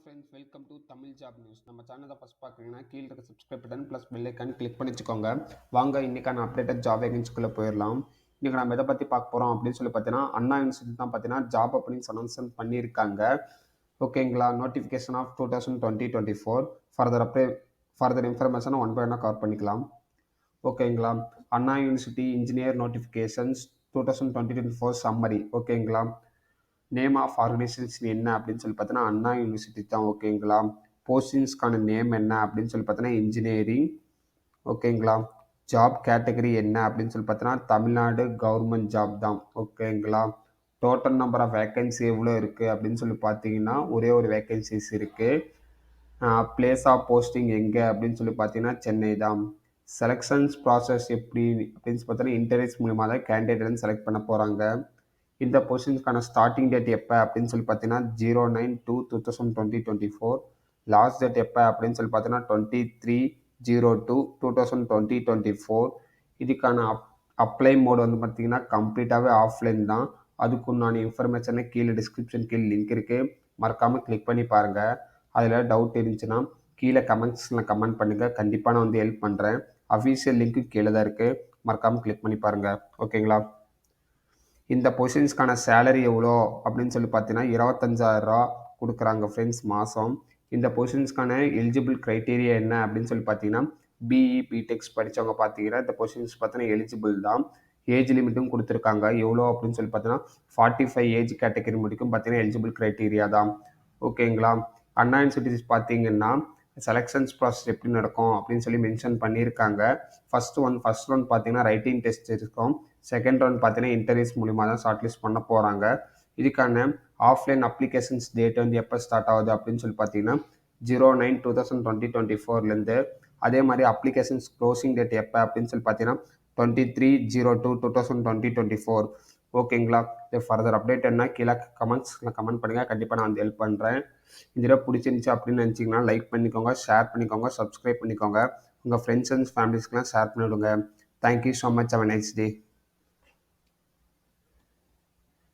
Friends, welcome to Tamil job news. நம்ம சேனலை first பார்க்குறீங்கன்னா கீழே இருக்க subscribe button plus bell icon click பண்ணி வச்சுக்கோங்க. வாங்க இன்றைக்கான அப்டேட்டட் ஜாப் வேகன்சிக்குள்ளே போயிடலாம். இன்றைக்கி நம்ம எதை பற்றி பார்க்க போகிறோம் அப்படின்னு சொல்லி பார்த்தீங்கன்னா, அண்ணா யூனிவர்சிட்டி தான் பார்த்தீங்கன்னா ஜாப் அப்படின்னு அனௌன்ஸ்மெண்ட் பண்ணியிருக்காங்க. ஓகேங்களா, நோட்டிஃபிகேஷன் ஆஃப் 2020-24 ஃபர்தர் இன்ஃபர்மேஷனை ஒன் பை ஒன்னாக கவர் பண்ணிக்கலாம். ஓகேங்களா, அண்ணா யூனிவர்சிட்டி இன்ஜினியர் நோட்டிஃபிகேஷன்ஸ் 2020-24 சம்மரி. ஓகேங்களா, நேம் ஆஃப் ஆர்கனைசேஷன் என்ன அப்படின்னு சொல்லி பார்த்தீங்கன்னா அண்ணா யூனிவர்சிட்டி தான். ஓகேங்களா, போஸ்டிங்ஸ்க்கான நேம் என்ன அப்படின்னு சொல்லி பார்த்தீங்கன்னா இன்ஜினியரிங். ஓகேங்களா, ஜாப் கேட்டகரி என்ன அப்படின்னு சொல்லி பார்த்தீங்கன்னா தமிழ்நாடு கவர்மெண்ட் ஜாப் தான். ஓகேங்களா, டோட்டல் நம்பர் ஆஃப் வேக்கன்சி எவ்வளோ இருக்குது அப்படின்னு சொல்லி பார்த்தீங்கன்னா ஒரே ஒரு வேக்கன்சிஸ் இருக்குது. பிளேஸ் ஆஃப் போஸ்டிங் எங்கே அப்படின்னு சொல்லி பார்த்தீங்கன்னா சென்னை தான். செலெக்ஷன்ஸ் ப்ராசஸ் எப்படி அப்படின்னு சொல்லி பார்த்தீங்கன்னா இன்டர்வியூஸ் மூலிமா தான் கேண்டிடேட் வந்து செலக்ட் பண்ண போகிறாங்க. இந்த பொசிஷனுக்கான ஸ்டார்டிங் டேட் எப்போ அப்படின்னு சொல்லி பார்த்தீங்கன்னா 09/2/2024. லாஸ்ட் டேட் எப்போ அப்படின்னு சொல்லி பார்த்தீங்கன்னா 23/02/2024. இதுக்கான அப்ளை மோட் வந்து பார்த்தீங்கன்னா கம்ப்ளீட்டாகவே ஆஃப்லைன் தான். அதுக்குண்டான இன்ஃபர்மேஷனை கீழே டிஸ்கிரிப்ஷன் கீழே லிங்க் இருக்குது, மறக்காமல் கிளிக் பண்ணி பாருங்கள். அதில் டவுட் இருந்துச்சுன்னா கீழே கமெண்ட்ஸில் கமெண்ட் பண்ணுங்கள், கண்டிப்பாக நான் வந்து ஹெல்ப் பண்ணுறேன். அஃபீஷியல் லிங்க்கு கீழே தான் இருக்குது, மறக்காமல் கிளிக் பண்ணி பாருங்கள். ஓகேங்களா, இந்த பொசிஷன்ஸ்க்கான சேலரி எவ்வளோ அப்படின்னு சொல்லி பார்த்தீங்கன்னா 25,000 கொடுக்குறாங்க ஃப்ரெண்ட்ஸ் மாதம். இந்த பொசிஷன்ஸ்க்கான எலிஜிபிள் க்ரைட்டீரியா என்ன அப்படின்னு சொல்லி பார்த்தீங்கன்னா பிஇ பிடெக்ஸ் படித்தவங்க பார்த்தீங்கன்னா இந்த பொசிஷன்ஸ் பார்த்தீங்கன்னா எலிஜிபிள் தான். ஏஜ் லிமிட்டும் கொடுத்துருக்காங்க. எவ்வளோ அப்படின்னு சொல்லி பார்த்தீங்கன்னா 45 ஏஜ் கேட்டகரி முடிக்கும் பார்த்தீங்கன்னா எலிஜிபிள் க்ரைட்டீரியா தான். ஓகேங்களா, அண்ணா யூனிவர்சிட்டிஸ் பார்த்தீங்கன்னா செலெக்ஷன்ஸ் ப்ராசஸ் எப்படி நடக்கும் அப்படின்னு சொல்லி மென்ஷன் பண்ணியிருக்காங்க. ஃபர்ஸ்ட் ஒன் பார்த்தீங்கன்னா ரைட்டிங் டெஸ்ட் இருக்கும். செகண்ட் ரவுண்ட் பார்த்தீங்கன்னா இன்டர்வியூஸ் மூலிமா தான் ஷார்ட் லிஸ்ட் பண்ண போகிறாங்க. இதுக்கான ஆஃப்லைன் அப்ளிகேஷன்ஸ் டேட் வந்து எப்போ ஸ்டார்ட் ஆகுது அப்படின்னு சொல்லி பார்த்தீங்கன்னா 09/2024 அதே மாதிரி அப்ளிகேஷன்ஸ் க்ளோசிங் டேட் எப்போ அப்படின்னு சொல்லி பார்த்தீங்கன்னா 23/02/2024. ஓகேங்களா, இது ஃபர்தர் அப்டேட் என்ன கீழே கமெண்ட்ஸில் கமெண்ட் பண்ணுங்கள், கண்டிப்பாக நான் வந்து ஹெல்ப் பண்ணுறேன். இந்த வீடியோ பிடிச்சிருந்துச்சி அப்படின்னு நினச்சிங்கன்னா லைக் பண்ணிக்கோங்க, ஷேர் பண்ணிக்கோங்க, சப்ஸ்கிரைப் பண்ணிக்கோங்க. உங்கள் ஃப்ரெண்ட்ஸ் அண்ட் ஃபேமிலிஸ்க்கெலாம் ஷேர் பண்ணிவிடுங்க. Thank you so much. Have a nice day.